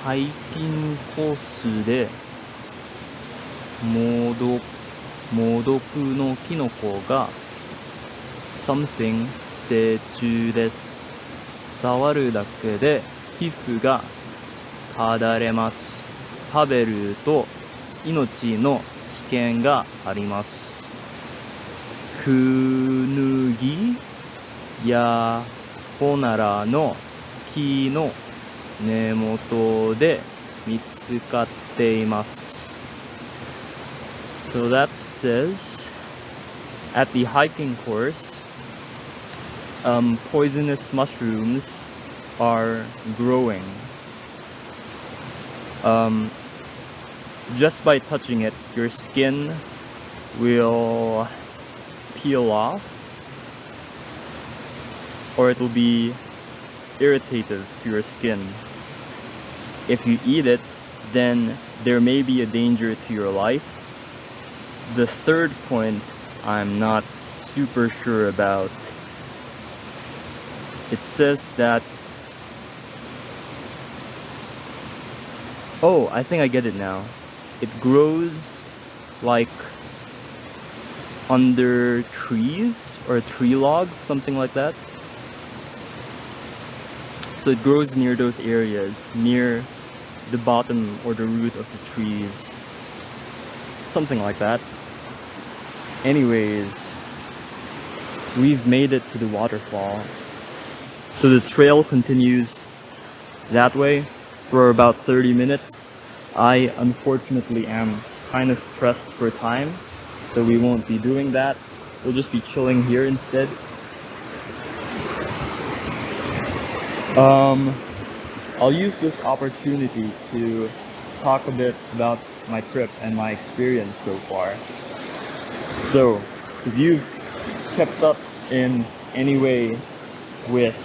ハイキングコースで猛毒のキノコが something 成虫です。触るだけで皮膚がただれます。食べると命の危険があります。クヌギやホナラの木の根元で見つかっています。So that says, at the hiking course, poisonous mushrooms are growing. Just by touching it, your skin will peel off, or it will be irritative to your skin. If you eat it, then there may be a danger to your life. The third point I'm not super sure about. It says that, oh, I think I get it now. It grows like under trees or tree logs, something like that. So it grows near those areas, near the bottom or the root of the trees. Something like that. Anyways, we've made it to the waterfall. So the trail continues that way for about 30 minutes. I unfortunately am kind of pressed for time, so we won't be doing that. We'll just be chilling here instead. I'll use this opportunity to talk a bit about my trip and my experience so far. So, if you've kept up in any way with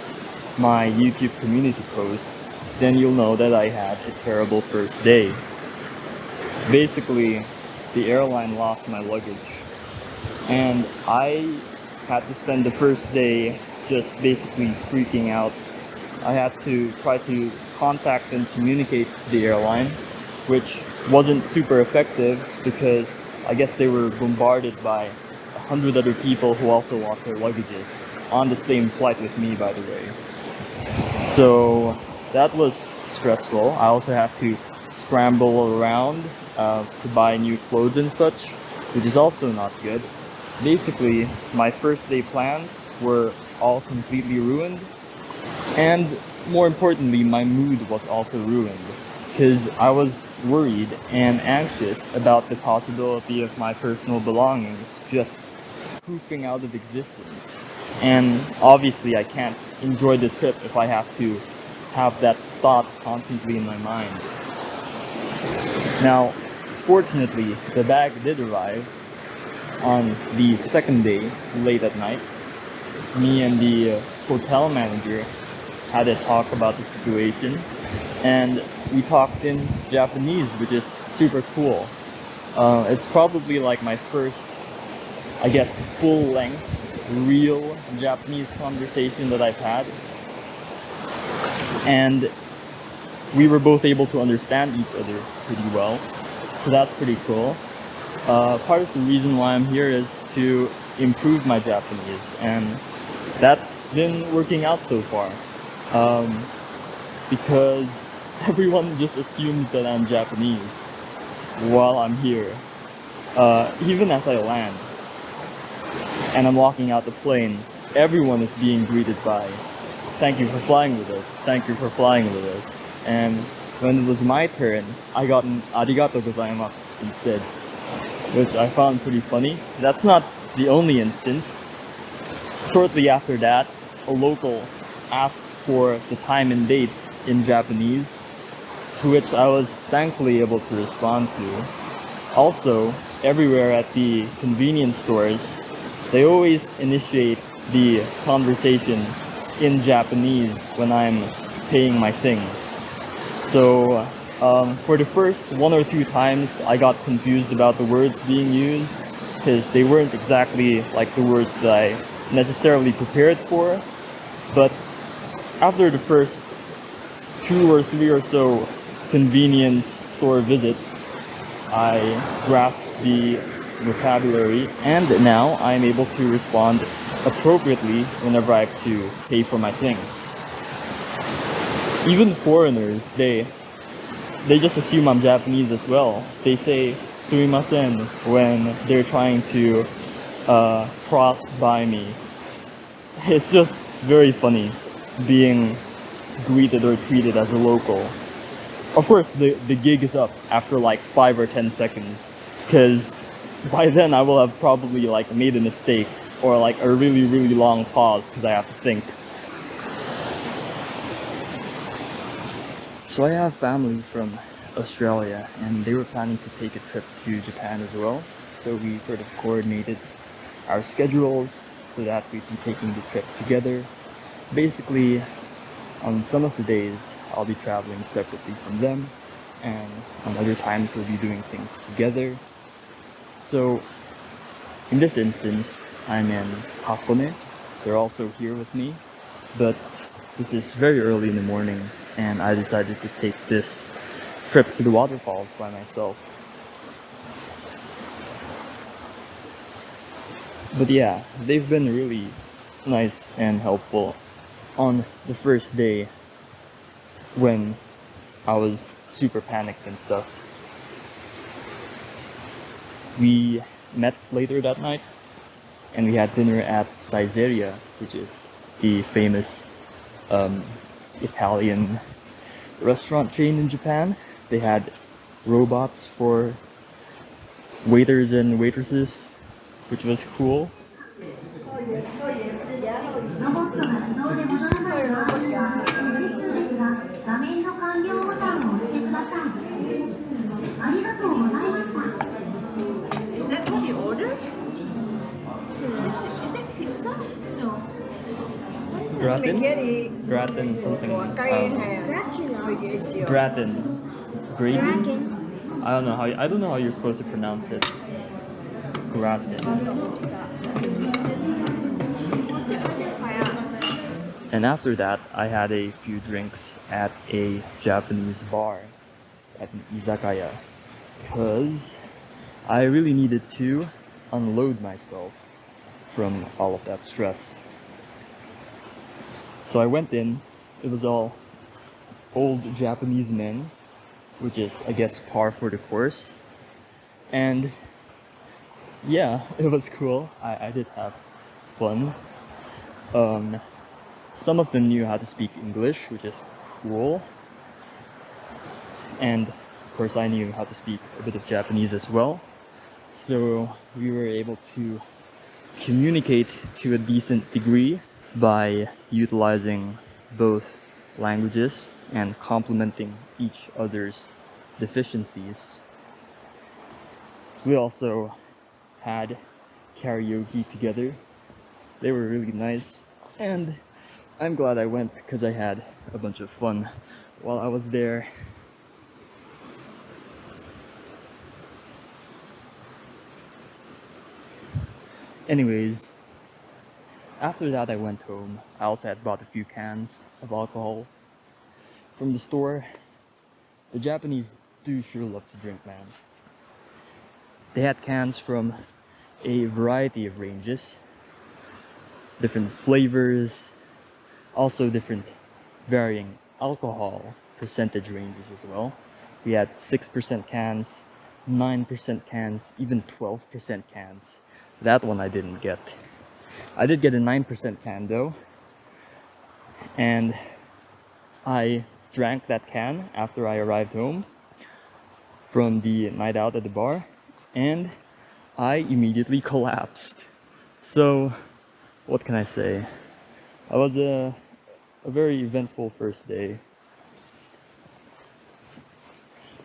my YouTube community post, then you'll know that I had a terrible first day. Basically, the airline lost my luggage, and I had to spend the first day just basically freaking out. I had to try to contact and communicate to the airline, which wasn't super effective because I guess they were bombarded by 100 other people who also lost their luggages on the same flight with me, by the way. So that was stressful. I also had to scramble around to buy new clothes and such, which is also not good. Basically, my first day plans were all completely ruined, and more importantly, my mood was also ruined because I was worried and anxious about the possibility of my personal belongings just poofing out of existence. And obviously I can't enjoy the trip if I have to have that thought constantly in my mind. Now, fortunately, the bag did arrive on the second day, late at night. Me and the hotel manager had a talk about the situation, and we talked in Japanese, which is super cool. It's probably like my first, I guess, full-length, real Japanese conversation that I've had. And we were both able to understand each other pretty well, so that's pretty cool. Part of the reason why I'm here is to improve my Japanese, and that's been working out so far. Because everyone just assumes that I'm Japanese while I'm here. Even as I land and I'm walking out the plane, everyone is being greeted by, "Thank you for flying with us, thank you for flying with us." And when it was my turn, I got an "arigato gozaimasu" instead, which I found pretty funny. That's not the only instance. Shortly after that, a local asked for the time and date in Japanese, to which I was thankfully able to respond to. Also, everywhere at the convenience stores, they always initiate the conversation in Japanese when I'm paying my things. So, for the first one or two times, I got confused about the words being used, because they weren't exactly like the words that I necessarily prepared for. But after the first 2 or 3 or so convenience store visits, I grasped the vocabulary, and now I am able to respond appropriately whenever I have to pay for my things. Even foreigners, they just assume I'm Japanese as well. They say sumimasen when they're trying to cross by me. It's just very funny being greeted or treated as a local. Of course, the gig is up after like 5 or 10 seconds, because by then I will have probably like made a mistake or like a really long pause because I have to think. So I have family from Australia, and they were planning to take a trip to Japan as well. So we sort of coordinated our schedules so that we'd be taking the trip together. Basically, on some of the days, I'll be traveling separately from them, and on other times we'll be doing things together. So, in this instance, I'm in Hakone. They're also here with me, but this is very early in the morning, and I decided to take this trip to the waterfalls by myself. But yeah, they've been really nice and helpful. On the first day, when I was super panicked and stuff, we met later that night and we had dinner at Caesarea, which is the famous Italian restaurant chain in Japan. They had robots for waiters and waitresses, which was cool. Is that what you ordered? Is it pizza? No. What is Gratin? Gratin something. Gratin. Gravy? I don't know how you're supposed to pronounce it. Gratin. And after that, I had a few drinks at a Japanese bar, at an izakaya, because I really needed to unload myself from all of that stress. So I went in, it was all old Japanese men, which is, I guess, par for the course. And yeah, it was cool. I did have fun. Some of them knew how to speak English, which is cool. And of course I knew how to speak a bit of Japanese as well. So we were able to communicate to a decent degree by utilizing both languages and complementing each other's deficiencies. We also had karaoke together. They were really nice, and I'm glad I went because I had a bunch of fun while I was there. Anyways, after that I went home. I also had bought a few cans of alcohol from the store. The Japanese do sure love to drink, man. They had cans from a variety of ranges, different flavors, also different varying alcohol percentage ranges as well. We had 6% cans, 9% cans, even 12% cans. That one I didn't get. I did get a 9% can though, and I drank that can after I arrived home from the night out at the bar, and I immediately collapsed. So what can I say? It was a very eventful first day.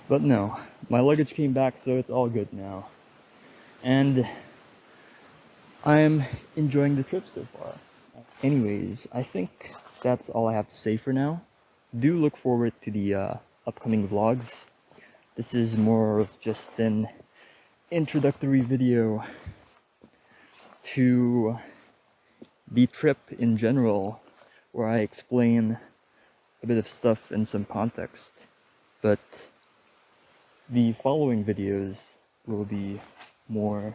But no, my luggage came back, so it's all good now. And I'm enjoying the trip so far. Anyways, I think that's all I have to say for now. Do look forward to the upcoming vlogs. This is more of just an introductory video to the trip in general, where I explain a bit of stuff in some context. But the following videos will be more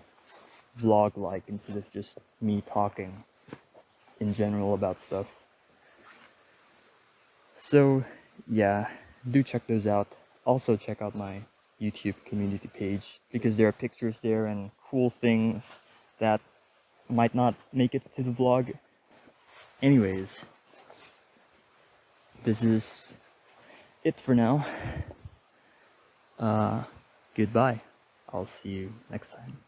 vlog-like instead of just me talking in general about stuff. So yeah, do check those out. Also check out my YouTube community page because there are pictures there and cool things that might not make it to the vlog. Anyways, this is it for now. Goodbye. I'll see you next time.